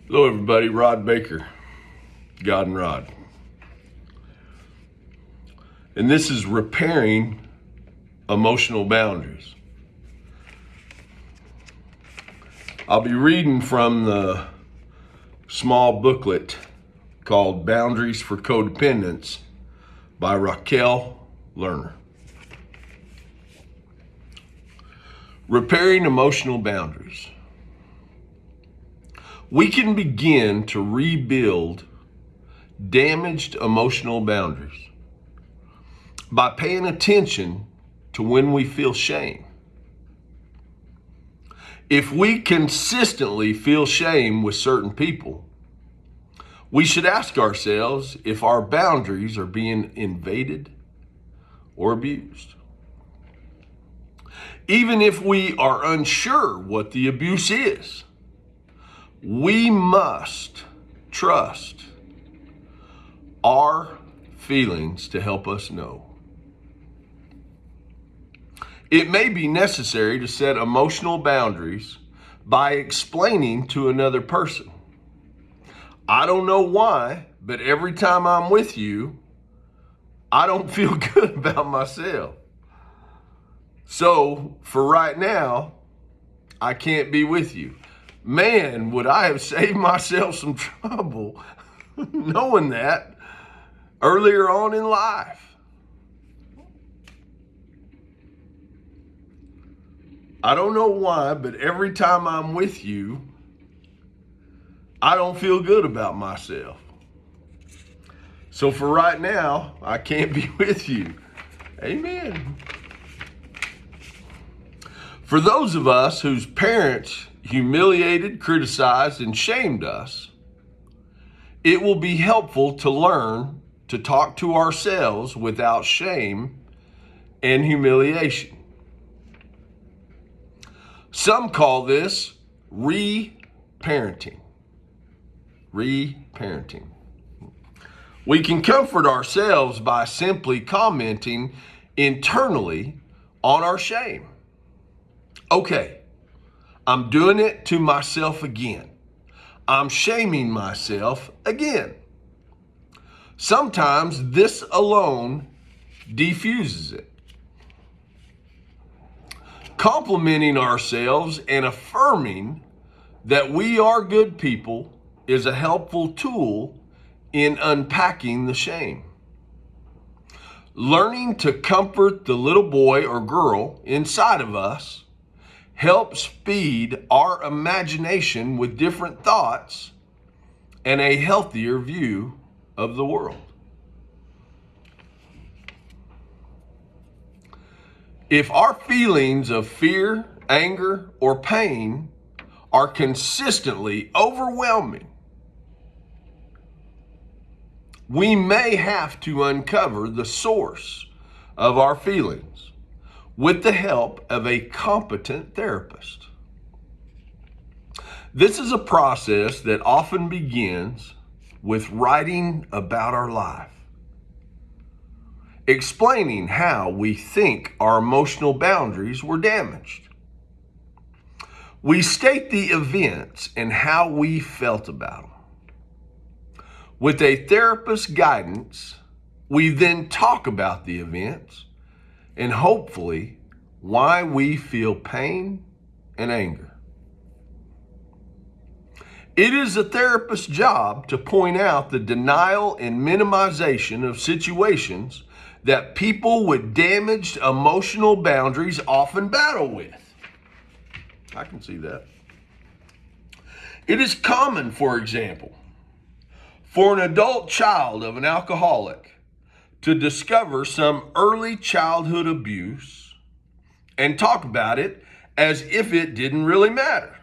Hello, everybody. Rod Baker, God and Rod. And this is repairing emotional boundaries. I'll be reading from the small booklet called Boundaries for Codependence by Raquel Lerner. Repairing emotional boundaries. We can begin to rebuild damaged emotional boundaries by paying attention to when we feel shame. If we consistently feel shame with certain people, we should ask ourselves if our boundaries are being invaded or abused. Even if we are unsure what the abuse is, we must trust our feelings to help us know. It may be necessary to set emotional boundaries by explaining to another person, I don't know why, but every time I'm with you, I don't feel good about myself. So for right now, I can't be with you. Man, would I have saved myself some trouble knowing that earlier on in life. I don't know why, but every time I'm with you, I don't feel good about myself. So for right now, I can't be with you. Amen. For those of us whose parents humiliated, criticized, and shamed us, it will be helpful to learn to talk to ourselves without shame and humiliation. Some call this re-parenting. Re-parenting. We can comfort ourselves by simply commenting internally on our shame. Okay, I'm doing it to myself again. I'm shaming myself again. Sometimes this alone defuses it. Complimenting ourselves and affirming that we are good people is a helpful tool in unpacking the shame. Learning to comfort the little boy or girl inside of us helps feed our imagination with different thoughts and a healthier view of the world. If our feelings of fear, anger, or pain are consistently overwhelming, we may have to uncover the source of our feelings with the help of a competent therapist. This is a process that often begins with writing about our life, explaining how we think our emotional boundaries were damaged. We state the events and how we felt about them. With a therapist's guidance, we then talk about the events and hopefully why we feel pain and anger. It is a therapist's job to point out the denial and minimization of situations that people with damaged emotional boundaries often battle with. I can see that. It is common, for example, for an adult child of an alcoholic to discover some early childhood abuse and talk about it as if it didn't really matter.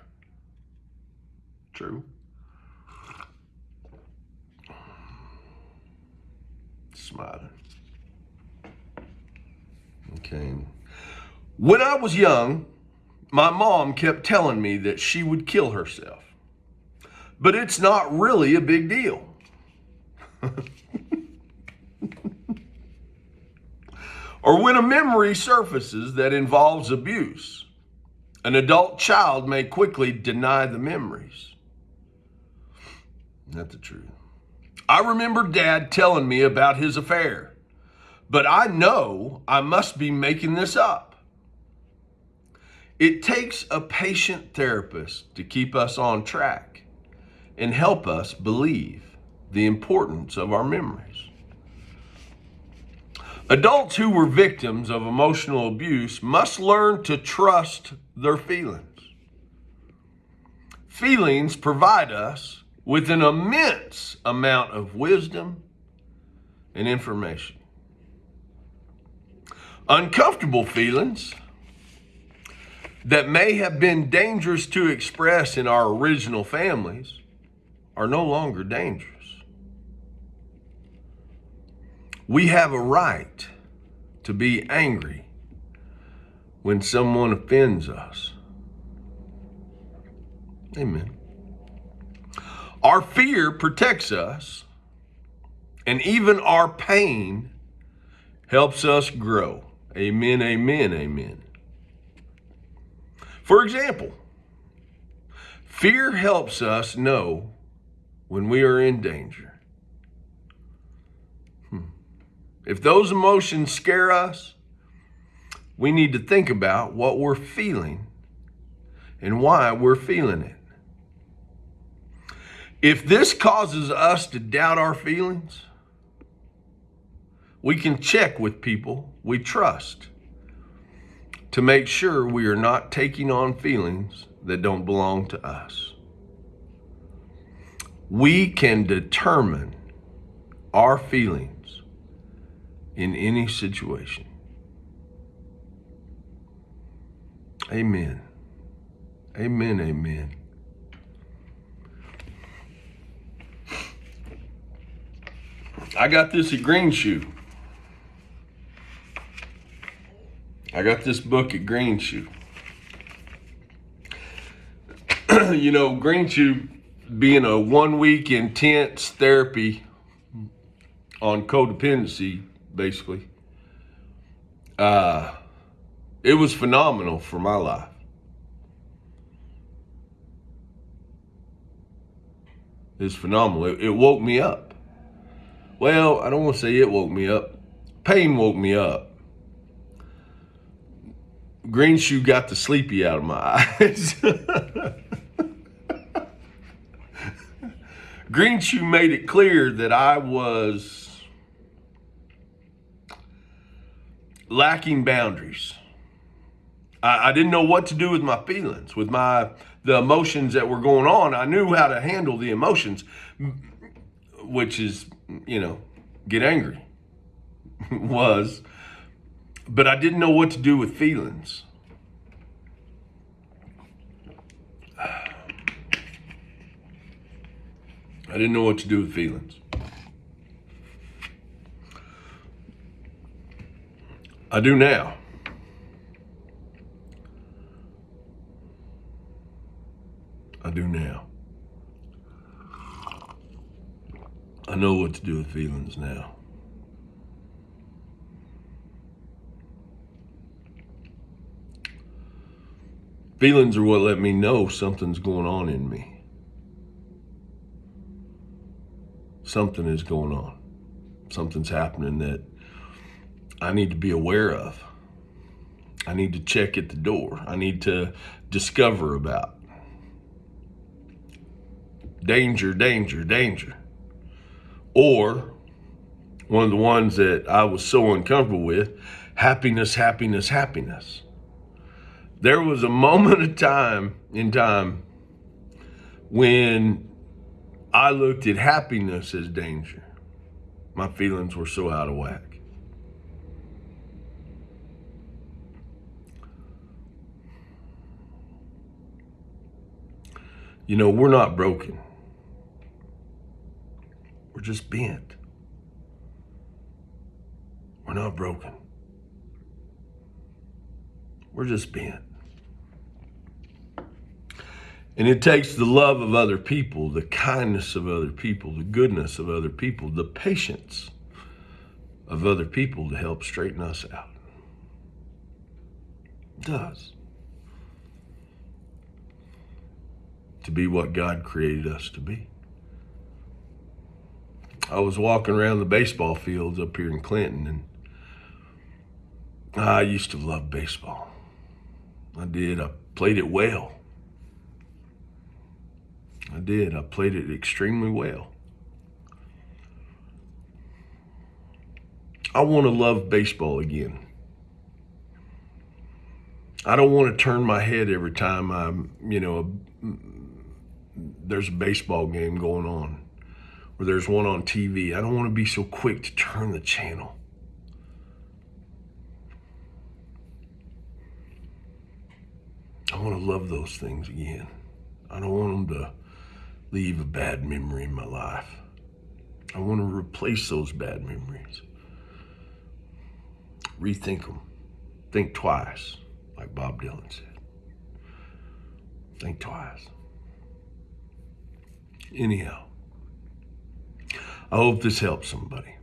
True. Smiling. Okay. When I was young, my mom kept telling me that she would kill herself. But it's not really a big deal. Or when a memory surfaces that involves abuse, an adult child may quickly deny the memories. That's the truth. I remember Dad telling me about his affair, but I know I must be making this up. It takes a patient therapist to keep us on track and help us believe the importance of our memories. Adults who were victims of emotional abuse must learn to trust their feelings. Feelings provide us with an immense amount of wisdom and information. Uncomfortable feelings that may have been dangerous to express in our original families are no longer dangerous. We have a right to be angry when someone offends us. Amen. Our fear protects us, and even our pain helps us grow. Amen, amen, amen. For example, fear helps us know when we are in danger. If those emotions scare us, we need to think about what we're feeling and why we're feeling it. If this causes us to doubt our feelings, we can check with people we trust to make sure we are not taking on feelings that don't belong to us. We can determine our feelings in any situation. Amen. Amen, amen. I got this at Green Shoe. I got this book at Green Shoe. You know, Green Shoe being a 1-week intense therapy on codependency, basically. It was phenomenal for my life. It was phenomenal. It woke me up. Well, I don't want to say it woke me up. Pain woke me up. Green Shoe got the sleepy out of my eyes. Green Shoe made it clear that I was lacking boundaries. I didn't know what to do with my feelings, with the emotions that were going on. I knew how to handle the emotions, which is, get angry was, but I didn't know what to do with feelings. I didn't know what to do with feelings. I do now. I do now. I know what to do with feelings now. Feelings are what let me know something's going on in me. Something is going on. Something's happening that I need to be aware of. I need to check at the door. I need to discover about. Danger, danger, danger. Or one of the ones that I was so uncomfortable with, happiness, happiness, happiness. There was a moment of time when I looked at happiness as danger. My feelings were so out of whack. We're not broken. We're just bent. We're not broken. We're just bent. And it takes the love of other people, the kindness of other people, the goodness of other people, the patience of other people to help straighten us out. It does. To be what God created us to be. I was walking around the baseball fields up here in Clinton, and I used to love baseball. I did. I played it well. I did. I played it extremely well. I want to love baseball again. I don't want to turn my head every time there's a baseball game going on or there's one on TV. I don't want to be so quick to turn the channel. I want to love those things again. I don't want them to leave a bad memory in my life. I want to replace those bad memories. Rethink them. Think twice, like Bob Dylan said. Think twice. Anyhow, I hope this helps somebody.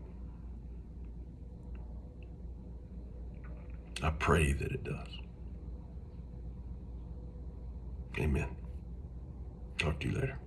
I pray that it does. Amen. Talk to you later.